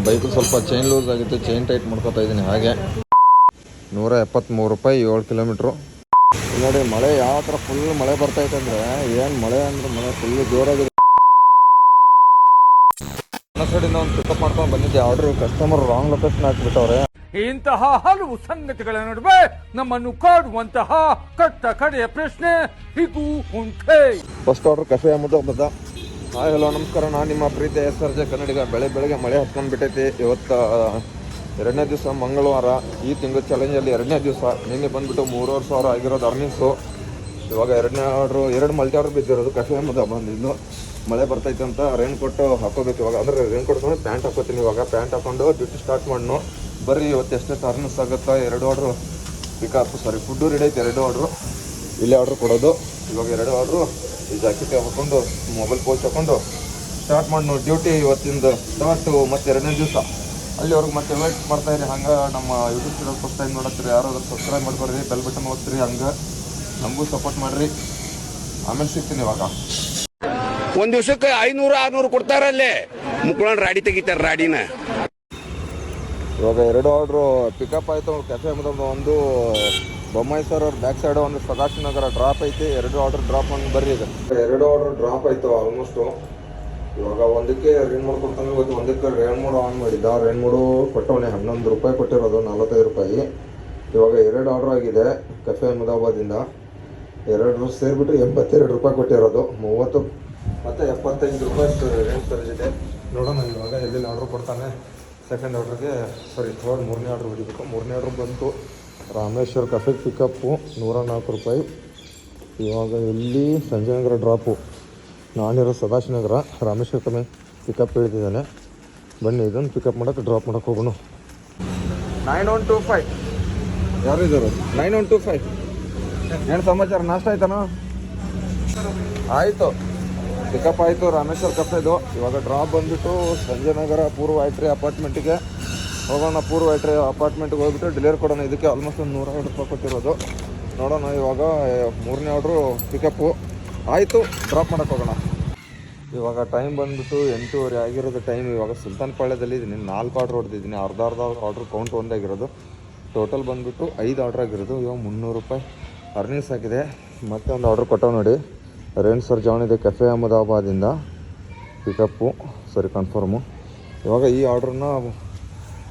Bike ಸ್ವಲ್ಪ chain loose ಆಗಿತ್ತು, chain tight ಮಾಡ್ಕೊತಾ ಇದ್ದೀನಿ. ಹಾಗೆ 173 ರೂಪಾಯಿ 7 ಕಿಲೋಮೀಟ್ರು. ನೋಡಿ ಮಳೆ ಯಾವ ಥರ ಫುಲ್ ಮಳೆ ಬರ್ತೈತೆ ಅಂದರೆ, ಏನು ಮಳೆ ಅಂದರೆ ಮಳೆ ಫುಲ್ಲು ಜೋರಾಗಿದೆ. ಸೈಡಿಂದ ಒಂದು ಪಿಕಪ್ ಮಾಡ್ಕೊಂಡು ಬಂದಿದ್ದೆ ಆರ್ಡ್ರು. ಕಸ್ಟಮರ್ ರಾಂಗ್ ಲೊಕೇಶನ್ ಹಾಕ್ಬಿಟ್ಟವ್ರೆ. ಇಂತಹ ಹಲವು ಸಂಗತಿಗಳ ನಡುವೆ ನಮ್ಮನ್ನು ಕಾಡುವಂತಹ ಕಟ್ಟ ಕಡೆಯ ಪ್ರಶ್ನೆ ಹೀಗೂ ಉಂಟೆ. First order cafe Ahmedabad. Hi hello ನಮಸ್ಕಾರ, ನಾನು ನಿಮ್ಮ ಪ್ರೀತಿ SRJ ಕನ್ನಡಿಗ. ಬೆಳಗ್ಗೆ ಮಳೆ ಹತ್ಕೊಂಡು ಬಿಟ್ಟೈತಿ. ಇವತ್ತು 2ನೇ ದಿವಸ ಮಂಗಳವಾರ, ಈ ತಿಂಗಳ ಚಾಲೆಂಜಲ್ಲಿ 2ನೇ ದಿವಸ. ನಿನ್ನೆ ಬಂದುಬಿಟ್ಟು 3,500 ಆಗಿರೋದು ಅರ್ನಿಂಗ್ಸು. ಇವಾಗ 2ನೇ ಆರ್ಡ್ರು 2 ಮಲ್ಟಿ ಆರ್ಡ್ರ್ ಬಿದ್ದಿರೋದು ಕೆಫೆ ಅಹಮದಾಬಾದ್. ಇನ್ನು ಮಳೆ ಬರ್ತೈತೆ ಅಂತ ರೈನ್ ಕೋಟ್ ಹಾಕೋಬೇಕು ಇವಾಗ. ಅಂದರೆ ರೈನ್ ಕೋಟ್ ತೊಗೊಂಡು ಪ್ಯಾಂಟ್ ಹಾಕೋತೀನಿ ಇವಾಗ. ಪ್ಯಾಂಟ್ ಹಾಕೊಂಡು ಡ್ಯೂಟಿ ಸ್ಟಾರ್ಟ್ ಮಾಡೋಣ. ಬರ್ರಿ ಇವತ್ತು ಎಷ್ಟೆಷ್ಟು ಅರ್ನಿಂಗ್ಸ್ ಆಗುತ್ತಾ. 2 ಆರ್ಡ್ರು ಫುಡ್ಡು ರೆಡಿ ಐತೆ. 2 ಆರ್ಡ್ರು ಇಲ್ಲೇ ಆರ್ಡ್ರ್ ಕೊಡೋದು. ಇವಾಗ 2 ಆರ್ಡ್ರು ಈ ಜಾಕೆಟ್ ಹಾಕೊಂಡು ಮೊಬೈಲ್ ಪೋಚ್ ಹಾಕೊಂಡು ಸ್ಟಾರ್ಟ್ ಮಾಡೋಣ ಡ್ಯೂಟಿ. ಇವತ್ತಿಂದ ಸ್ಟಾರ್ಟು ಮತ್ತು 2ನೇ ದಿವಸ. ಅಲ್ಲಿವರೆಗೆ ಮತ್ತೆ ವೇಟ್ ಮಾಡ್ತಾಯಿರಿ. ಹಂಗೆ ನಮ್ಮ ಯೂಟ್ಯೂಬ್ ಚಾನಲ್ ಫಸ್ಟ್ ಟೈಮ್ ನೋಡತ್ತೀರಿ, ಯಾರಾದ್ರೂ ಸಬ್ಸ್ಕ್ರೈಬ್ ಮಾಡ್ಕೊಡ್ರಿ, ಬೆಲ್ ಬಟನ್ ಓದ್ತೀರಿ. ಹಂಗೆ ನಮಗೂ ಸಪೋರ್ಟ್ ಮಾಡಿರಿ. ಆಮೇಲೆ ಸಿಗ್ತೀನಿ ಇವಾಗ. ಒಂದ್ ದಿವಸಕ್ಕೆ 500-600 ಕೊಡ್ತಾರಲ್ಲೇ ಮುಕ್ಕೊಂಡು ರಾಡಿ ತೆಗಿತಾರೆ ರಾಡಿನ. ಇವಾಗ 2 ಆರ್ಡ್ರು ಪಿಕಪ್ ಆಯಿತು ಕೆಫೆ ಅಹಮದಾಬಾದ್. ಒಂದು ಬೊಮ್ಮಾಯಿ ಸರ್ ಅವ್ರ ಬ್ಯಾಕ್ ಸೈಡ್, ಒಂದು ಸದಾಶಿವ ನಗರ ಡ್ರಾಪ್ ಐತಿ. 2 ಆರ್ಡರ್ ಡ್ರಾಪ್ ಮಾಡಿ ಬರ್ರಿ. ಈಗ 2 ಆರ್ಡರ್ ಡ್ರಾಪ್ ಆಯಿತು ಆಲ್ಮೋಸ್ಟು. ಇವಾಗ ಒಂದಕ್ಕೆ ರೇನ್ ಮೋಡ್ ಕೊಡ್ತಾನೆ. ಇವತ್ತು ಒಂದಕ್ಕೆ ರೇನ್ ಮೋಡ್ ಆನ್ ಮಾಡಿದ್ದ. ರೇನ್ ಮೋಡು ಕೊಟ್ಟವನೇ 11 ರೂಪಾಯಿ ಕೊಟ್ಟಿರೋದು, 45 ರೂಪಾಯಿ. ಇವಾಗ 2 ಆರ್ಡರ್ ಆಗಿದೆ ಕೆಫೆ ಅಹಮದಾಬಾದಿಂದ. 2 ಸೇರಿಬಿಟ್ಟು 82 ರೂಪಾಯಿ ಕೊಟ್ಟಿರೋದು. 30 ಮತ್ತು 75 ರೂಪಾಯಿ ರೇಂಜ್ ಚಾರ್ಜ್ ಇದೆ. ನೋಡೋಣ ಇವಾಗ ಎಲ್ಲೆಲ್ಲಿ ಆರ್ಡ್ರ್ ಕೊಡ್ತಾನೆ. ಸೆಕೆಂಡ್ ಆರ್ಡ್ರಿಗೆ ಮೂರನೇ ಆರ್ಡ್ರ್ ಹೊಡಿಬೇಕು. 3ನೇ ಆರ್ಡ್ರ್ ಬಂತು ರಾಮೇಶ್ವರ್ ಕಫೆಗೆ ಪಿಕಪ್ಪು 104 ರೂಪಾಯಿ. ಇವಾಗ ಇಲ್ಲಿ ಸಂಜಯನಗರ ಡ್ರಾಪು. ನಾನಿರೋ ಸದಾಶಿವನಗರ. ರಾಮೇಶ್ವರ ಕಮ್ಮಿ ಪಿಕಪ್ ಹಿಡಿದಿದ್ದಾನೆ. ಬನ್ನಿ ಇದನ್ನು ಪಿಕಪ್ ಮಾಡೋಕ್ಕೆ ಡ್ರಾಪ್ ಮಾಡೋಕ್ಕೆ ಹೋಗೋಣ. 9125 ಯಾರು ಇದ್ದಾರೆ? 9125 ಏನು ಸಮಾಚಾರ? ನಾಷ್ಟ ಆಯ್ತಾನ? ಆಯಿತು, ಪಿಕಪ್ ಆಯಿತು ರಾಮೇಶ್ವರ ಕಫೆದು. ಇವಾಗ ಡ್ರಾಪ್ ಬಂದುಬಿಟ್ಟು ಸಂಜಯನಗರ ಪೂರ್ವ ಐಟ್ರಿ ಅಪಾರ್ಟ್ಮೆಂಟಿಗೆ ಹೋಗೋಣ. ಪೂರ್ವ ಐಟ್ರಿ ಅಪಾರ್ಟ್ಮೆಂಟ್ಗೆ ಹೋಗ್ಬಿಟ್ಟು ಡೆಲಿವರಿ ಕೊಡೋಣ. ಇದಕ್ಕೆ ಆಲ್ಮೋಸ್ಟ್ ಒಂದು 150 ರೂಪಾಯಿ ಕೊಟ್ಟಿರೋದು. ನೋಡೋಣ ಇವಾಗ 3ನೇ ಆರ್ಡ್ರು ಪಿಕಪ್ಪು ಆಯಿತು, ಡ್ರಾಪ್ ಮಾಡೋಕ್ಕೆ ಹೋಗೋಣ. ಇವಾಗ ಟೈಮ್ ಬಂದುಬಿಟ್ಟು 8:30 ಆಗಿರೋದು ಟೈಮ್. ಇವಾಗ ಸುಲ್ತಾನ್ ಪಾಳ್ಯದಲ್ಲಿ ಇದ್ದೀನಿ. 4 ಆರ್ಡ್ರ್ ಹೊಡೆದಿದ್ದೀನಿ. ಅರ್ಧ ಆರ್ಡ್ರ್ ಕೌಂಟ್ ಒಂದಾಗಿರೋದು. ಟೋಟಲ್ ಬಂದುಬಿಟ್ಟು 5 ಆರ್ಡ್ರ್ ಆಗಿರೋದು. ಇವಾಗ 300 ರೂಪಾಯಿ ಅರ್ನಿಂಗ್ಸ್ ಆಗಿದೆ. ಮತ್ತೆ ಒಂದು ಆರ್ಡ್ರ್ ಕೊಟ್ಟವು ನೋಡಿ, ರೇಣ್ ಸರ್ ಜಾನ್ ಇದೆ ಕೆಫೆ ಅಹಮದಾಬಾದಿಂದ ಪಿಕಪ್ಪು ಕನ್ಫರ್ಮು. ಇವಾಗ ಈ ಆರ್ಡ್ರನ್ನ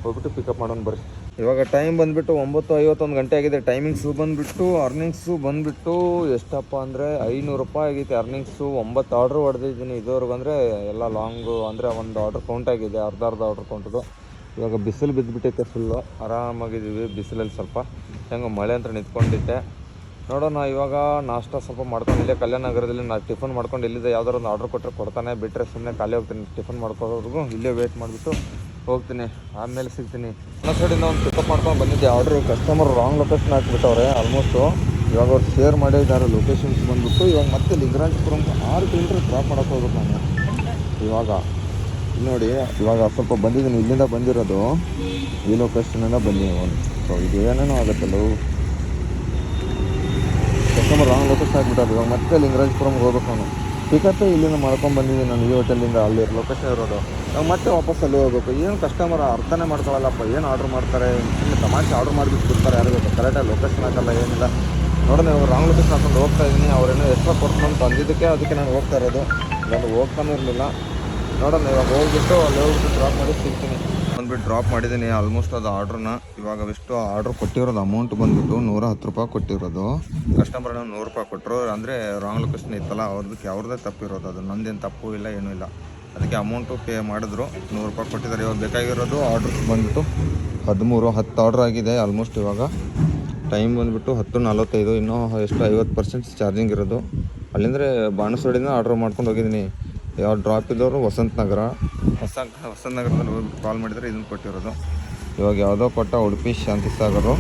ಹೋಗ್ಬಿಟ್ಟು ಪಿಕಪ್ ಮಾಡೋಣ ಬರ್ರಿ. ಇವಾಗ ಟೈಮ್ ಬಂದುಬಿಟ್ಟು 9:51 ಗಂಟೆ ಆಗಿದೆ. ಟೈಮಿಂಗ್ಸು ಬಂದುಬಿಟ್ಟು ಅರ್ನಿಂಗ್ಸು ಬಂದುಬಿಟ್ಟು ಎಷ್ಟಪ್ಪ ಅಂದರೆ 500 ರೂಪಾಯಿ ಆಗೈತೆ ಅರ್ನಿಂಗ್ಸು. 9 ಆರ್ಡ್ರ್ ಹೊಡೆದಿದ್ದೀನಿ ಇದುವರೆಗೂ. ಅಂದರೆ ಎಲ್ಲ ಲಾಂಗು ಅಂದರೆ ಒಂದು ಆರ್ಡ್ರ್ ಕೌಂಟ್ ಆಗಿದೆ, ಅರ್ಧ ಆರ್ಡ್ರ್ ಕೌಂಟದು. ಇವಾಗ ಬಿಸಿಲು ಬಿದ್ದುಬಿಟ್ಟೈತೆ ಫುಲ್ಲು. ಆರಾಮಾಗಿದ್ದೀವಿ ಬಿಸಿಲಲ್ಲಿ. ಸ್ವಲ್ಪ ಹೆಂಗೆ ಮಳೆ ಅಂತ ನಿಂತ್ಕೊಂಡಿದ್ದೆ. ನೋಡೋಣ ಇವಾಗ ನಾಷ್ಟ ಸ್ವಲ್ಪ ಮಾಡ್ಕೊಂಡು ಇಲ್ಲೇ ಕಲ್ಯಾಣ ನಗರದಲ್ಲಿ ಟಿಫನ್ ಮಾಡ್ಕೊಂಡು ಇಲ್ಲಿದೆ ಯಾವ್ದಾರು ಒಂದು ಆರ್ಡ್ರ್ ಕೊಟ್ಟರೆ ಕೊಡ್ತಾನೆ. ಬಿಟ್ಟರೆ ಸುಮ್ಮನೆ ಖಾಲಿ ಹೋಗ್ತೀನಿ. ಟಿಫನ್ ಮಾಡ್ಕೋವರೆಗೂ ಇಲ್ಲೇ ವೇಟ್ ಮಾಡಿಬಿಟ್ಟು ಹೋಗ್ತೀನಿ. ಆಮೇಲೆ ಸಿಗ್ತೀನಿ. ನನ್ನ ಸೈಡಿಂದ ಒಂದು ಪಿಕಪ್ ಮಾಡ್ಕೊಂಡು ಬಂದಿದ್ದೆ ಆರ್ಡ್ರು. ಕಸ್ಟಮರ್ ರಾಂಗ್ ಲೊಕೇಶನ್ ಹಾಕ್ಬಿಟ್ಟವ್ರೆ ಆಲ್ಮೋಸ್ಟು. ಇವಾಗ ಅವ್ರು ಶೇರ್ ಮಾಡಿದ್ದಾರೆ ಲೊಕೇಶನ್ಸ್ ಬಂದುಬಿಟ್ಟು. ಇವಾಗ ಮತ್ತೆ ಲಿಂಗರಾಜಪುರಂ 6 ಕಿಲೋಮೀಟ್ರ್ ಡ್ರಾಪ್ ಮಾಡೋಕ್ಕೆ ಹೋಗ್ಬೇಕು ನಾನು. ಇವಾಗ ನೋಡಿ ಇವಾಗ ಸ್ವಲ್ಪ ಬಂದಿದ್ದೀನಿ. ಇಲ್ಲಿಂದ ಬಂದಿರೋದು ಈ ಲೊಕೇಶನಿಂದ ಬಂದಿದ್ದೀನಿ. ಸೊ ಇದು ಏನೇನೋ ಆಗುತ್ತಲ್ಲ, ಕಸ್ಟಮರ್ ರಾಂಗ್ ಲೊಕೇಶನ್ ಹಾಕ್ಬಿಟ್ಟಾರೆ. ಇವಾಗ ಮತ್ತೆ ಲಿಂಗರಾಜಪುರಂಗೆ ಹೋಗ್ಬೇಕು ನಾನು. ಪಿಕಪ್ಪೇ ಇಲ್ಲಿಂದ ಮಾಡ್ಕೊಂಡು ಬಂದಿದ್ದೀನಿ ನಾನು, ಈ ಹೋಟೆಲಿಂದ. ಅಲ್ಲಿ ಲೊಕೇಶನ್ ಇರೋದು. ಇವಾಗ ಮತ್ತೆ ವಾಪಸ್ ಅಲ್ಲಿ ಹೋಗ್ಬೇಕು. ಏನು ಕಸ್ಟಮರ್ ಅರ್ಥನೇ ಮಾಡ್ಕೊಳ್ಳಲ್ಲಪ್ಪ. ಏನು ಆರ್ಡ್ರ್ ಮಾಡ್ತಾರೆ, ಇನ್ನು ತಮಾಷೆ ಆರ್ಡ್ರ್ ಮಾಡಿಬಿಟ್ಟು ಬಿಡ್ತಾರೆ. ಯಾರು ಬೇಕು ಕರೆಕ್ಟಾಗಿ ಲೊಕೇಶನ್ ಹಾಕಲ್ಲ, ಏನಿಲ್ಲ. ನೋಡೋಣ ಇವಾಗ ರಾಂಗ್ ಲೊಕೇಶನ್ ಹಾಕೊಂಡು ಹೋಗ್ತಾ ಇದ್ದೀನಿ. ಅವ್ರೇನೋ ಎಕ್ಸ್ಟ್ರಾ ಕೊಡ್ತೀನಿ ಅಂತ ಅಂದಿದ್ದಕ್ಕೆ ಅದಕ್ಕೆ ನಾನು ಹೋಗ್ತಾ ಇರೋದು. ನಾನು ಹೋಗ್ತಾನೆ ಇರಲಿಲ್ಲ. ನೋಡೋಣ ಇವಾಗ ಹೋಗ್ಬಿಟ್ಟು ಅಲ್ಲಿ ಹೋಗ್ಬಿಟ್ಟು ಡ್ರಾಪ್ ಮಾಡಿ ಸಿಗ್ತೀನಿ. ಬಂದುಬಿಟ್ಟು ಡ್ರಾಪ್ ಮಾಡಿದ್ದೀನಿ ಆಲ್ಮೋಸ್ಟ್ ಅದು ಆರ್ಡ್ರನ್ನ. ಇವಾಗ ಎಷ್ಟು ಆರ್ಡ್ರ್ ಕೊಟ್ಟಿರೋದು ಅಮೌಂಟ್ ಬಂದುಬಿಟ್ಟು 110 ರೂಪಾಯಿ ಕೊಟ್ಟಿರೋದು. ಕಸ್ಟಮರ್ನ 100 ರೂಪಾಯಿ ಕೊಟ್ಟರು. ಅಂದರೆ ರಾಂಗ್ ಲೊಕೇಶನ್ ಇತ್ತಲ್ಲ ಅವ್ರದಕ್ಕೆ ಅವ್ರದ್ದೇ ತಪ್ಪಿರೋದು. ಅದು ನಂದೇನು ತಪ್ಪು ಇಲ್ಲ, ಏನೂ ಇಲ್ಲ. ಅದಕ್ಕೆ ಅಮೌಂಟು ಪೇ ಮಾಡಿದ್ರು. 100 ರೂಪಾಯಿ ಕೊಟ್ಟಿದ್ದಾರೆ. ಇವಾಗ ಬೇಕಾಗಿರೋದು ಆರ್ಡ್ರಸ್ ಬಂದುಬಿಟ್ಟು 10 ಆರ್ಡ್ರ್ ಆಗಿದೆ ಆಲ್ಮೋಸ್ಟ್. ಇವಾಗ ಟೈಮ್ ಬಂದುಬಿಟ್ಟು 10:45. ಇನ್ನೂ ಎಷ್ಟು 50% ಚಾರ್ಜಿಂಗ್ ಇರೋದು. ಅಲ್ಲಿಂದರೆ ಬಾಣಸವಾಡಿಯಿಂದ ಆರ್ಡ್ರ್ ಮಾಡ್ಕೊಂಡು ಹೋಗಿದ್ದೀನಿ. ಯಾವ ಡ್ರಾಪ್ ಇದ್ದವರು ವಸಂತ ನಗರದಲ್ಲಿ ಹೋಗ್ಬಿಟ್ಟು ಕಾಲ್ ಮಾಡಿದರೆ ಇದನ್ನು ಕೊಟ್ಟಿರೋದು. ಇವಾಗ ಯಾವುದೋ ಕೊಟ್ಟ ಉಡುಪಿ ಶಾಂತಿ ಸಾಗರು.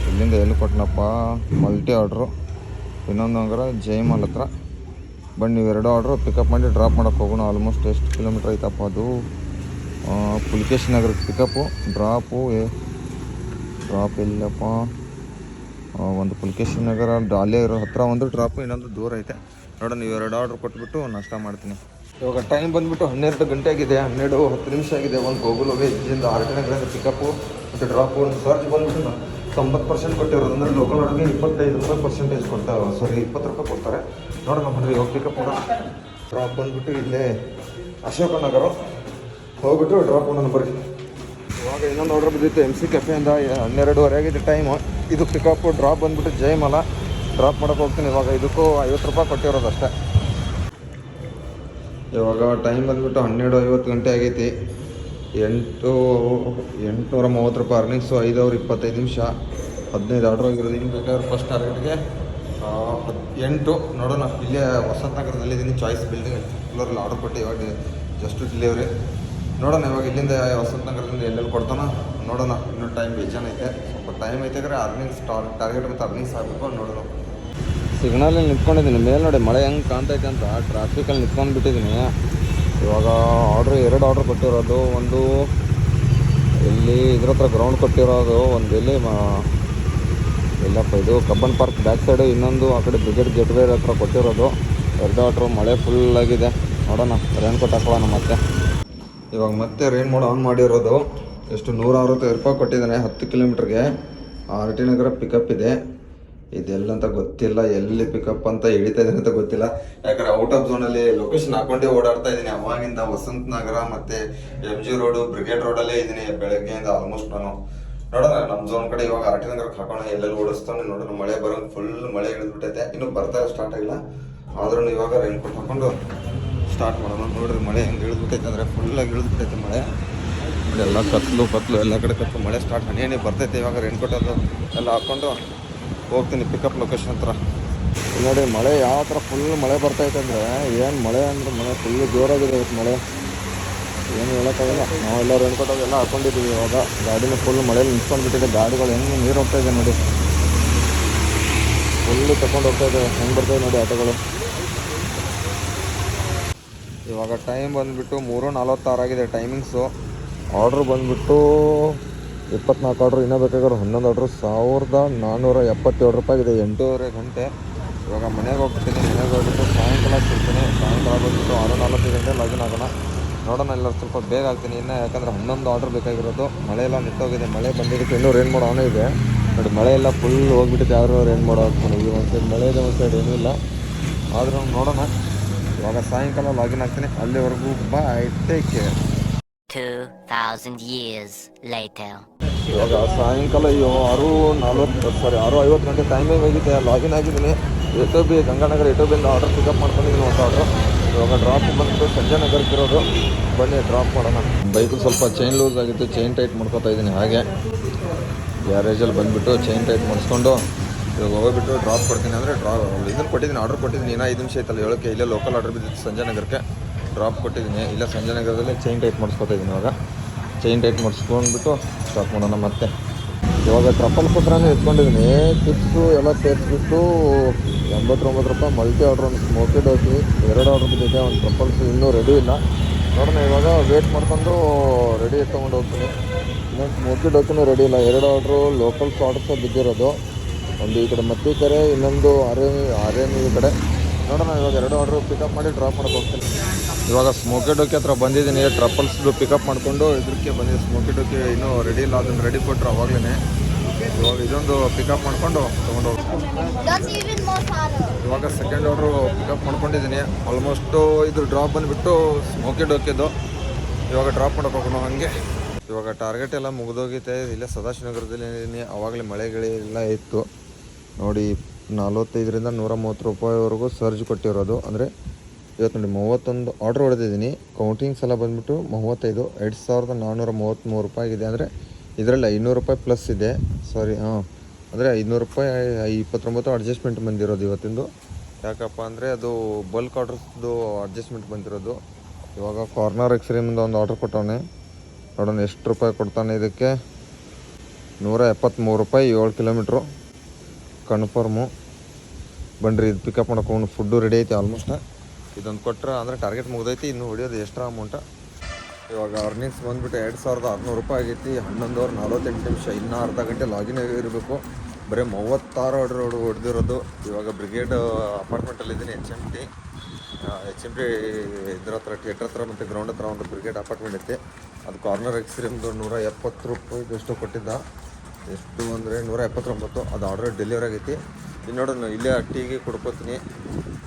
ಇಲ್ಲಿಂದ ಎಲ್ಲಿ ಕೊಟ್ಟನಪ್ಪ ಮಲ್ಟಿ ಆರ್ಡ್ರು. ಇನ್ನೊಂದು ನಗರ ಜಯಮಾಲ್ ಹತ್ರ. ಬನ್ನಿ 2 ಆರ್ಡ್ರು ಪಿಕಪ್ ಮಾಡಿ ಡ್ರಾಪ್ ಮಾಡೋಕ್ಕೆ ಹೋಗೋಣ. ಆಲ್ಮೋಸ್ಟ್ ಎಷ್ಟು ಕಿಲೋಮೀಟ್ರ್ ಐತಪ್ಪ ಅದು? ಪುಲಿಕೇಶಿ ನಗರಕ್ಕೆ ಪಿಕಪ್ಪು. ಡ್ರಾಪ್ ಇಲ್ಲಪ್ಪ. ಒಂದು ಪುಲಿಕೇಶಿ ನಗರ ಅಲ್ಲೇ ಇರೋ ಹತ್ರ ಒಂದು ಡ್ರಾಪು, ಇನ್ನೊಂದು ದೂರ ಐತೆ. ನೋಡೋಣ ನೀವು 2 ಆರ್ಡ್ರ್ ಕೊಟ್ಬಿಟ್ಟು ನಾಷ್ಟ ಮಾಡ್ತೀನಿ. ಇವಾಗ ಟೈಮ್ ಬಂದುಬಿಟ್ಟು 12 ಗಂಟೆ ಆಗಿದೆ, 12:10 ಆಗಿದೆ. ಒಂದು ಗೋಗುಲ್ ಹೋಗಿ ಇಲ್ಲಿಂದ ಆರ್ಟಿನಗರದಿಂದ ಪಿಕಪ್ಪು ಮತ್ತು ಡ್ರಾಪು. ಒಂದು ಚಾರ್ಜ್ ಬಂದುಬಿಟ್ಟು 90% ಕೊಟ್ಟಿರೋದು, ಅಂದರೆ ಲೋಕಲ್ ಅವ್ರಿಗೆ 25 ರೂಪಾಯಿ ಪರ್ಸೆಂಟೇಜ್ ಕೊಡ್ತಾರೆ, ಸಾರಿ 20 ರೂಪಾಯಿ ಕೊಡ್ತಾರೆ. ನೋಡೋಣ ಬನ್ರಿ ಇವಾಗ ಪಿಕಪ್ ಮಾಡೋಣ. ಡ್ರಾಪ್ ಬಂದುಬಿಟ್ಟು ಇಲ್ಲೇ ಅಶೋಕ ನಗರ ಹೋಗ್ಬಿಟ್ಟು ಡ್ರಾಪ್ ಮಾಡೋಣ ಬರ್ರಿ. ಇವಾಗ ಇನ್ನೊಂದು ಆರ್ಡರ್ ಬಿದ್ದಿತ್ತು MC ಕೆಫೆಯಿಂದ, 12:30 ಆಗಿದೆ ಟೈಮು. ಇದು ಪಿಕಪ್ಪು. ಡ್ರಾಪ್ ಬಂದುಬಿಟ್ಟು ಜಯಮಲ ಡ್ರಾಪ್ ಮಾಡೋಕೆ ಹೋಗ್ತೀನಿ. ಇವಾಗ ಇದಕ್ಕೂ 50 ರೂಪಾಯಿ ಕೊಟ್ಟಿರೋದು ಅಷ್ಟೇ. ಇವಾಗ ಟೈಮ್ ಬಂದುಬಿಟ್ಟು 12:50 ಗಂಟೆ ಆಗೈತಿ. 830 ರೂಪಾಯಿ ಅರ್ನಿಂಗ್ಸು, 5 ಅವರ್ 25 ನಿಮಿಷ, 15 ಆರ್ಡ್ರ್ ಆಗಿರೋದು. ಇನ್ನು ಬೇಕಾದ್ರೆ ಫಸ್ಟ್ ಟಾರ್ಗೆಟ್ಗೆ 8 ನೋಡೋಣ. ಇಲ್ಲೇ ವಸಂತ ನಗರದಲ್ಲಿದ್ದೀನಿ, ಚಾಯ್ಸ್ ಬಿಲ್ಡಿಂಗ್ ಫ್ಲೋರಲ್ಲಿ ಆರ್ಡರ್ ಕೊಟ್ಟು ಇವಾಗ ಜಸ್ಟ್ ಡೆಲಿವರಿ. ನೋಡೋಣ ಇವಾಗ ಇಲ್ಲಿಂದ ವಸಂತ ನಗರದಿಂದ ಎಲ್ಲೆಲ್ಲಿ ಕೊಡ್ತಾನೋ ನೋಡೋಣ. ಇನ್ನೂ ಟೈಮ್ ಬೇಜಾನೈತೆ, ಸ್ವಲ್ಪ ಟೈಮ್ ಐತೆ. ಅರ್ನಿಂಗ್ಸ್ ಟಾರ್ಗೆಟ್ ಮತ್ತು ಅರ್ನಿಂಗ್ಸ್ ಆಗಬೇಕು ನೋಡೋಣ. ಸಿಗ್ನಲಲ್ಲಿ ನಿಂತ್ಕೊಂಡಿದ್ದೀನಿ, ಮೇಲೆ ನೋಡಿ ಮಳೆ ಹೆಂಗೆ ಕಾಣ್ತೈತೆ ಅಂತ. ಟ್ರಾಫಿಕಲ್ಲಿ ನಿಂತ್ಕೊಂಡು ಬಿಟ್ಟಿದ್ದೀನಿ. ಇವಾಗ ಎರಡು ಆರ್ಡ್ರ್ ಕೊಟ್ಟಿರೋದು. ಒಂದು ಇಲ್ಲಿ ಇದ್ರ ಹತ್ರ ಗ್ರೌಂಡ್ ಕೊಟ್ಟಿರೋದು, ಒಂದು ಇಲ್ಲಿ ಎಲ್ಲಪ್ಪ ಇದು ಕಬ್ಬನ್ ಪಾರ್ಕ್ ಬ್ಯಾಕ್ ಸೈಡು, ಇನ್ನೊಂದು ಆ ಕಡೆ ಬ್ರಿಗೇಡ್ ಗೇಟ್ವೇ ಹತ್ರ ಕೊಟ್ಟಿರೋದು. 2 ಆರ್ಡ್ರು. ಮಳೆ ಫುಲ್ಲಾಗಿದೆ, ನೋಡೋಣ ರೈನ್ ಕೋಟ್ ಹಾಕೊಳ್ಳೋಣ ಮತ್ತೆ. ಇವಾಗ ಮತ್ತೆ ರೈನ್ ಮೋಡ್ ಆನ್ ಮಾಡಿರೋದು. ಎಷ್ಟು 160 ರೂಪಾಯಿ ಕೊಟ್ಟಿದ್ದಾನೆ 10 ಕಿಲೋಮೀಟ್ರಿಗೆ. RT ನಗರ ಪಿಕಪ್ ಇದೆ. ಇದೆಲ್ಲಂತ ಗೊತ್ತಿಲ್ಲ, ಎಲ್ಲಿ ಪಿಕಪ್ ಅಂತ ಹಿಡಿತಾ ಇದ್ದೀನಿ ಅಂತ ಗೊತ್ತಿಲ್ಲ. ಯಾಕಂದರೆ ಔಟ್ ಆಫ್ ಝೋನಲ್ಲಿ ಲೊಕೇಶನ್ ಹಾಕೊಂಡೇ ಓಡಾಡ್ತಾ ಇದ್ದೀನಿ. ಅವಾಗಿಂದ ವಸಂತ ನಗರ ಮತ್ತು MG ರೋಡು, ಬ್ರಿಗೇಡ್ ರೋಡಲ್ಲೇ ಇದ್ದೀನಿ ಬೆಳಗ್ಗೆಯಿಂದ ಆಲ್ಮೋಸ್ಟ್ ನಾನು. ನೋಡೋಣ ನಮ್ಮ ಝೋನ್ ಕಡೆ ಇವಾಗ RT ನಗರಕ್ಕೆ ಹಾಕೋಣ, ಎಲ್ಲೆಲ್ಲಿ ಓಡಿಸ್ತಾನೆ ನೋಡೋಣ. ಮಳೆ ಬರೋದು ಫುಲ್ ಮಳೆ ಇಳಿದ್ಬಿಟ್ಟೈತೆ, ಇನ್ನೂ ಬರ್ತಾ ಸ್ಟಾರ್ಟ್ ಆಗಿಲ್ಲ. ಆದ್ರೂ ಇವಾಗ ರೈನ್ ಕೋಟ್ ಹಾಕೊಂಡು ಸ್ಟಾರ್ಟ್ ಮಾಡೋಣ. ನೋಡ್ರಿ ಮಳೆ ಹೆಂಗೆ ಇಳಿದ್ಬಿಟ್ಟೈತೆ ಅಂದರೆ ಫುಲ್ಲಾಗಿ ಇಳಿದ್ಬಿಟ್ಟೈತೆ ಮಳೆ. ಎಲ್ಲ ಕತ್ಲು ಎಲ್ಲ ಕಡೆ ಕತ್ಲು, ಮಳೆ ಸ್ಟಾರ್ಟ್ ಹನಿ ಬರ್ತೈತೆ. ಇವಾಗ ರೈನ್ ಕೋಟ್ ಅದು ಎಲ್ಲ ಹಾಕ್ಕೊಂಡು ಹೋಗ್ತೀನಿ ಪಿಕಪ್ ಲೊಕೇಶನ್ ಹತ್ರ. ನೋಡಿ ಮಳೆ ಯಾವ ಥರ ಫುಲ್ ಮಳೆ ಬರ್ತೈತೆ ಅಂದರೆ, ಏನು ಮಳೆ ಅಂದರೆ ಮಳೆ ಫುಲ್ಲು ಜೋರಾಗಿದೆ ಇವತ್ತು ಮಳೆ, ಏನು ಹೇಳೋಕ್ಕಾಗಲ್ಲ. ನಾವೆಲ್ಲ ರೈನ್ ಕೋಟ್ ಎಲ್ಲ ಹಾಕ್ಕೊಂಡಿದ್ದೀವಿ. ಇವಾಗ ಗಾಡಿನ ಫುಲ್ ಮಳೆಯಲ್ಲಿ ನಿಂತ್ಕೊಂಡ್ಬಿಟ್ಟಿದೆ. ಗಾಡಿಗಳು ಹೆಂಗೆ ನೀರು ಹೋಗ್ತಾಯಿದೆ ನೋಡಿ, ಫುಲ್ಲು ತಗೊಂಡು ಹೋಗ್ತಾಯಿದೆ. ಹೆಂಗೆ ಬರ್ತಾಯಿದೆ ನೋಡಿ ಆಟೋಗಳು. ಇವಾಗ ಟೈಮ್ ಬಂದುಬಿಟ್ಟು 3:46 ಆಗಿದೆ ಟೈಮಿಂಗ್ಸು. ಆರ್ಡ್ರ್ ಬಂದುಬಿಟ್ಟು 24 ಆರ್ಡ್ರು, ಇನ್ನೂ ಬೇಕಾದ್ರೆ 11 ಆರ್ಡ್ರು. 1477 ರೂಪಾಯಿ ಆಗಿದೆ. 8:30 ಗಂಟೆ. ಇವಾಗ ಮನೆಗೆ ಹೋಗ್ಬಿಟ್ಟಿದ್ದೀನಿ. ಮನೆಗೆ ಹೋಗ್ಬಿಟ್ಟು ಸಾಯಂಕಾಲ ಸಿಗ್ತೀನಿ. ಸಾಯಂಕಾಲ ಬಂದುಬಿಟ್ಟು 6:40 ಗಂಟೆ ಲಾಗಿನ್ ಆಗೋಣ. ನೋಡೋಣ ಇಲ್ಲ ಸ್ವಲ್ಪ ಬೇಗ ಆಗ್ತೀನಿ ಇನ್ನು, ಯಾಕಂದರೆ 11 ಆರ್ಡ್ರ್ ಬೇಕಾಗಿರೋದು. ಮಳೆ ಎಲ್ಲ ನಿಂತೋಗಿದೆ. ಮಳೆ ಬಂದಿದ್ದಕ್ಕೆ ಇನ್ನೂ ರೈನ್ ಮೋಡ್ ಆನ್ ಇದೆ ನೋಡಿ. ಮಳೆ ಎಲ್ಲ ಫುಲ್ ಹೋಗ್ಬಿಟ್ಟಿದೆ, ಯಾರು ರೈನ್ ಮೋಡ್ ಹಾಕ್ಕೊಂಡು. ಈ ಒಂದು ಸೈಡ್ ಮಳೆ ಇದೆ, ಒಂದು ಸೈಡ್ ಏನೂ ಇಲ್ಲ. ಆದರೂ ನೋಡೋಣ. ಇವಾಗ ಸಾಯಂಕಾಲ ಲಾಗಿನ್ ಆಗ್ತೀನಿ. ಅಲ್ಲಿವರೆಗೂ ಬಾಯ್, ಟೇಕ್ ಕೇರ್. 2000 years later. ಇವಾಗ ಸಾಯಂಕಾಲ 6:50 ಗಂಟೆ ಟೈಮಿಂಗ್ ಆಗಿದೆ. ಲಾಗಿನ್ ಆಗಿದ್ದೀನಿ. ಎಟೋಬಿ ಗಂಗಾನಗರ ಎಟೋಬಿಯಿಂದ ಆರ್ಡರ್ ಪಿಕಪ್ ಮಾಡ್ಕೊಂಡಿದ್ದೀನಿ ಒಂದು ಆರ್ಡ್ರು. ಇವಾಗ ಡ್ರಾಪ್ ಬಂದುಬಿಟ್ಟು ಸಂಜೆ ನಗರಕ್ಕೆ ಇರೋದು. ಬನ್ನಿ ಡ್ರಾಪ್ ಮಾಡೋಣ. ಬೈಕು ಸ್ವಲ್ಪ ಚೈನ್ ಲೂಸ್ ಆಗಿತ್ತು, ಚೈನ್ ಟೈಟ್ ಮಾಡ್ಕೊತಾ ಇದ್ದೀನಿ. ಹಾಗೆ ಗ್ಯಾರೇಜಲ್ಲಿ ಬಂದುಬಿಟ್ಟು ಚೈನ್ ಟೈಟ್ ಮಾಡಿಸ್ಕೊಂಡು ಇವಾಗ ಹೋಗ್ಬಿಟ್ಟು ಡ್ರಾಪ್ ಕೊಡ್ತೀನಿ. ಅಂದರೆ ಇದನ್ನು ಕೊಟ್ಟಿದ್ದೀನಿ, ಆರ್ಡರ್ ಕೊಟ್ಟಿದ್ದೀನಿ. ಇನ್ನೂ 5 ನಿಮಿಷ ಆಯ್ತಲ್ಲ ಹೇಳೋಕ್ಕೆ. ಇಲ್ಲೇ ಲೋಕಲ್ ಆರ್ಡರ್ ಬಿದ್ದಿತ್ತು ಸಂಜೆ ನಗರಕ್ಕೆ. ಡ್ರಾಪ್ ಕೊಟ್ಟಿದ್ದೀನಿ. ಇಲ್ಲ ಸಂಜೆ ನಗರದಲ್ಲೇ ಚೈನ್ ಟೈಟ್ ಮಾಡಿಸ್ಕೊತಾ ಇದ್ದೀನಿ. ಇವಾಗ ಚೈನ್ ಟೈಟ್ ಮಾಡಿಸ್ಕೊಂಡ್ಬಿಟ್ಟು ಸ್ಟಾರ್ಟ್ ಮಾಡೋಣ ಮತ್ತೆ. ಇವಾಗ ಟ್ರಪಲ್ಸ್ ಹತ್ರನೇ ಎತ್ಕೊಂಡಿದ್ದೀನಿ. ಚಿಪ್ಸು ಎಲ್ಲ ಸೇರಿಸ್ಬಿಟ್ಟು 89 ರೂಪಾಯಿ. ಮಲ್ಟಿ ಆರ್ಡ್ರ್, ಒಂದು ಸ್ಮೋಕಿ ಡೋಸಿ 2 ಆರ್ಡ್ರ್ ಬಿದ್ದಿದೆ. ಒಂದು ಟ್ರಪಲ್ಸ್ ಇನ್ನೂ ರೆಡಿ ಇಲ್ಲ. ನೋಡೋಣ ಇವಾಗ ವೇಟ್ ಮಾಡ್ಕೊಂಡು ರೆಡಿ ತೊಗೊಂಡು ಹೋಗ್ತೀನಿ. ಇನ್ನೊಂದು ಸ್ಮೋಕಿ ಡೋಸಿನೂ ರೆಡಿ ಇಲ್ಲ. 2 ಆರ್ಡ್ರು ಲೋಕಲ್ಸ್ ಆರ್ಡರ್ಸೇ ಬಿದ್ದಿರೋದು. ಒಂದು ಈ ಕಡೆ ಮತ್ತಿಕೆರೆ, ಇನ್ನೊಂದು ಆರ್ಯನ್ ಈ ಕಡೆ. ನೋಡೋಣ ಇವಾಗ 2 ಆರ್ಡ್ರು ಪಿಕಪ್ ಮಾಡಿ ಡ್ರಾಪ್ ಮಾಡೋಕೆ ಹೋಗ್ತೀನಿ. ಇವಾಗ ಸ್ಮೋಕಿ ಡೋಕಿ ಹತ್ರ ಬಂದಿದ್ದೀನಿ. ಟ್ರಪಲ್ಸ್ದು ಪಿಕಪ್ ಮಾಡಿಕೊಂಡು ಇದಕ್ಕೆ ಬಂದಿದ್ದೀನಿ. ಸ್ಮೋಕಿ ಡೋಕಿ ಇನ್ನೂ ರೆಡಿ ಇಲ್ಲ, ಅದನ್ನು ರೆಡಿ ಕೊಟ್ಟರು ಅವಾಗಲೇ. ಇವಾಗ ಇದೊಂದು ಪಿಕಪ್ ಮಾಡಿಕೊಂಡು ತೊಗೊಂಡು ಹೋಗ್ತೀನಿ. ಇವಾಗ ಸೆಕೆಂಡ್ ಆರ್ಡ್ರು ಪಿಕಪ್ ಮಾಡ್ಕೊಂಡಿದ್ದೀನಿ. ಆಲ್ಮೋಸ್ಟು ಇದು ಡ್ರಾಪ್ ಬಂದುಬಿಟ್ಟು ಸ್ಮೋಕಿ ಡೋಕಿದು. ಇವಾಗ ಡ್ರಾಪ್ ಮಾಡೋಕೆ ಹೋಗೋಣ ಹಾಗೆ. ಇವಾಗ ಟಾರ್ಗೆಟ್ ಎಲ್ಲ ಮುಗಿದೋಗಿದೆ. ಇಲ್ಲೇ ಸದಾಶಿವನಗರದಲ್ಲಿ ಆವಾಗಲೇ ಮಳೆಗಳು ಎಲ್ಲ ಇತ್ತು ನೋಡಿ. 45ರಿಂದ 130 ರೂಪಾಯಿವರೆಗೂ ಸರ್ಜ್ ಕೊಟ್ಟಿರೋದು. ಅಂದರೆ ಇವತ್ತು ನೋಡಿ 31 ಆರ್ಡ್ರ್ ಹೊಡೆದಿದ್ದೀನಿ. ಕೌಂಟಿಂಗ್ಸ್ ಎಲ್ಲ ಬಂದುಬಿಟ್ಟು 35, 2433 ರೂಪಾಯಿ ಇದೆ. ಅಂದರೆ ಇದರಲ್ಲಿ 500 ರೂಪಾಯಿ ಪ್ಲಸ್ ಇದೆ. ಸಾರಿ ಅಂದರೆ 500 ರೂಪಾಯಿ 29 ಅಡ್ಜಸ್ಟ್ಮೆಂಟ್ ಬಂದಿರೋದು ಇವತ್ತಿಂದು. ಯಾಕಪ್ಪ ಅಂದರೆ ಅದು ಬಲ್ಕ್ ಆರ್ಡ್ರಸ್ದು ಅಡ್ಜಸ್ಟ್ಮೆಂಟ್ ಬಂದಿರೋದು. ಇವಾಗ ಕಾರ್ನರ್ ಎಕ್ಸ್ಟ್ರೀಮಿಂದ ಒಂದು ಆರ್ಡ್ರ್ ಕೊಟ್ಟವನೆ. ನೋಡೋಣ ಎಷ್ಟು ರೂಪಾಯಿ ಕೊಡ್ತಾನೆ ಇದಕ್ಕೆ. 173 ರೂಪಾಯಿ 7 ಕಿಲೋಮೀಟ್ರು ಕನ್ಫರ್ಮು. ಬನ್ನಿರಿ ಇದು ಪಿಕಪ್ ಮಾಡೋಕೆ ಹೋಗೋಣ. ಫುಡ್ಡು ರೆಡಿ ಐತೆ ಆಲ್ಮೋಸ್ಟ್. ಇದೊಂದು ಕೊಟ್ಟರೆ ಅಂದರೆ ಟಾರ್ಗೆಟ್ ಮುಗ್ದೈತಿ. ಇನ್ನು ಹೊಡಿಯೋದು ಎಕ್ಸ್ಟ್ರಾ ಅಮೌಂಟ. ಇವಾಗ ಅರ್ನಿಂಗ್ಸ್ ಬಂದುಬಿಟ್ಟು 2600 ರೂಪಾಯಿ ಆಗೈತಿ. 11:48 ನಿಮಿಷ. ಇನ್ನೂ ಅರ್ಧ ಗಂಟೆ ಲಾಗಿನ್ ಇರಬೇಕು. ಬರೀ 36 ಆರ್ಡ್ರ್ ಹೊಡೆದಿರೋದು. ಇವಾಗ ಬ್ರಿಗೇಡ್ ಅಪಾರ್ಟ್ಮೆಂಟಲ್ಲಿದ್ದೀನಿ, HMT. HMT ಇದ್ರ ಹತ್ರ ಥಿಯೇಟ್ರ್ ಹತ್ರ ಮತ್ತು ಗ್ರೌಂಡ್ ಹತ್ರ ಒಂದು ಬ್ರಿಗೇಡ್ ಅಪಾರ್ಟ್ಮೆಂಟ್ ಐತೆ. ಅದು ಕಾರ್ನರ್ ಎಕ್ಸ್ಟ್ರೀಮ್ದು 170 ರೂಪಾಯಿಗೆ ಎಷ್ಟು ಕೊಟ್ಟಿದ್ದ, ಎಷ್ಟು ಅಂದರೆ 179. ಅದು ಆರ್ಡರ್ ಡೆಲಿವರಿ ಆಗೈತಿ. ಇನ್ನು ನೋಡೋಣ ಇಲ್ಲೇ ಟೀಗೆ ಕೊಡ್ಕೋತೀನಿ,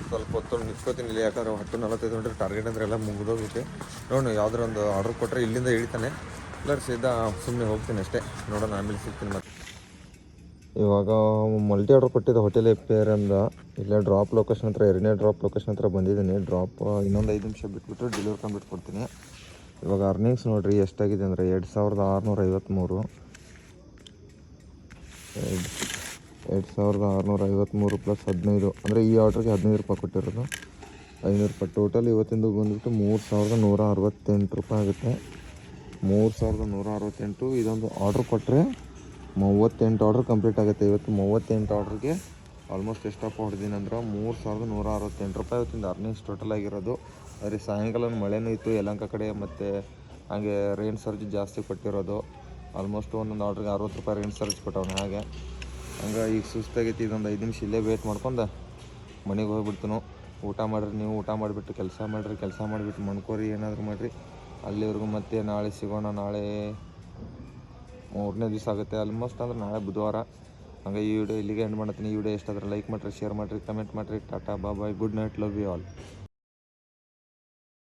ಸ್ವಲ್ಪ ಹೊತ್ತು ನಿಂತ್ಕೋತೀನಿ ಇಲ್ಲಿ, ಯಾಕಂದ್ರೆ 10:45 ಗಂಟೆ ಟಾರ್ಗೆಟ್ ಅಂದರೆ ಎಲ್ಲ ಮುಗಿದೋಗೈತಿ. ನೋಡೋಣ ಯಾವ್ದಾರ ಒಂದು ಆರ್ಡ್ರ್ ಕೊಟ್ಟರೆ ಇಲ್ಲಿಂದ ಇಳಿತಾನೆ, ಇಲ್ಲ ಸೀದಾ ಸುಮ್ಮನೆ ಹೋಗ್ತೀನಿ ಅಷ್ಟೇ. ನೋಡೋಣ ಆಮೇಲೆ ಸಿಗ್ತೀನಿ ಮತ್ತೆ. ಇವಾಗ ಮಲ್ಟಿ ಆರ್ಡ್ರ್ ಕೊಟ್ಟಿದ್ದ ಹೋಟೆಲ್ ಪೇರ್ ಅಂದ, ಇಲ್ಲೇ ಡ್ರಾಪ್ ಲೊಕೇಶನ್ ಹತ್ರ, ಎರಡನೇ ಡ್ರಾಪ್ ಲೊಕೇಶನ್ ಹತ್ರ ಬಂದಿದ್ದೀನಿ. ಡ್ರಾಪ್ ಇನ್ನೊಂದು 5 ನಿಮಿಷ ಬಿಟ್ಬಿಟ್ಟು ಡೆಲಿವರಿ ಕಂಪ್ಲೀಟ್ ಕೊಡ್ತೀನಿ. ಇವಾಗ ಅರ್ನಿಂಗ್ಸ್ ನೋಡಿರಿ ಎಷ್ಟಾಗಿದೆ ಅಂದರೆ 2653 2653 ಪ್ಲಸ್ 15 ಅಂದರೆ ಈ ಆರ್ಡ್ರಿಗೆ 15 ರೂಪಾಯಿ ಕೊಟ್ಟಿರೋದು, 500 ರೂಪಾಯಿ ಟೋಟಲ್. ಇವತ್ತಿಂದು ಬಂದುಬಿಟ್ಟು 3168 ರೂಪಾಯಿ ಆಗುತ್ತೆ. 3168. ಇದೊಂದು ಆರ್ಡ್ರ್ ಕೊಟ್ಟರೆ 38 ಆರ್ಡ್ರ್ ಕಂಪ್ಲೀಟ್ ಆಗುತ್ತೆ. ಇವತ್ತು 38 ಆರ್ಡ್ರಿಗೆ ಆಲ್ಮೋಸ್ಟ್ ಎಷ್ಟಪ್ಪ ಹೊಡೆದೀನಿ ಅಂದ್ರೆ 3168 ರೂಪಾಯಿ ಇವತ್ತಿಂದ ಅರ್ನಿಂಗ್ಸ್ ಟೋಟಲ್ ಆಗಿರೋದು. ಆದರೆ ಸಾಯಂಕಾಲ ಮಳೆನೂ ಇತ್ತು ಯಲಹಂಕ ಕಡೆ, ಮತ್ತು ಹಾಗೆ ರೈನ್ ಸರ್ಜ್ ಜಾಸ್ತಿ ಕೊಟ್ಟಿರೋದು. ಆಲ್ಮೋಸ್ಟ್ ಒಂದೊಂದು ಆರ್ಡ್ರಿಗೆ 60 ರೂಪಾಯಿ ರೈನ್ ಸರ್ಜ್ ಕೊಟ್ಟವನು. ಹಂಗೆ ಈಗ ಸುಸ್ತಾಗೈತಿ. ಇದೊಂದು 5 ನಿಮಿಷ ಇಲ್ಲೇ ವೇಟ್ ಮಾಡ್ಕೊಂಡು ಮನೆಗೆ ಹೋಗ್ಬಿಡ್ತೀನು. ಊಟ ಮಾಡಿರಿ, ನೀವು ಊಟ ಮಾಡಿಬಿಟ್ಟು ಕೆಲಸ ಮಾಡಿರಿ, ಕೆಲಸ ಮಾಡಿಬಿಟ್ಟು ಮಣ್ಕೋರಿ, ಏನಾದರೂ ಮಾಡಿರಿ. ಅಲ್ಲಿವರೆಗೂ ಮತ್ತೆ ನಾಳೆ ಸಿಗೋಣ. ನಾಳೆ 3ನೇ ದಿವಸ ಆಗುತ್ತೆ ಆಲ್ಮೋಸ್ಟ್, ಅಂದ್ರೆ ನಾಳೆ ಬುಧವಾರ. ಹಂಗೆ ಈ ವಿಡಿಯೋ ಇಲ್ಲಿಗೆ ಎಂಡ್ ಮಾಡ್ತೀನಿ. ಈ ವಿಡಿಯೋ ಎಷ್ಟಾದ್ರೆ ಲೈಕ್ ಮಾಡಿರಿ, ಶೇರ್ ಮಾಡಿರಿ, ಕಮೆಂಟ್ ಮಾಡಿರಿ. Tata bye, good night, love you all.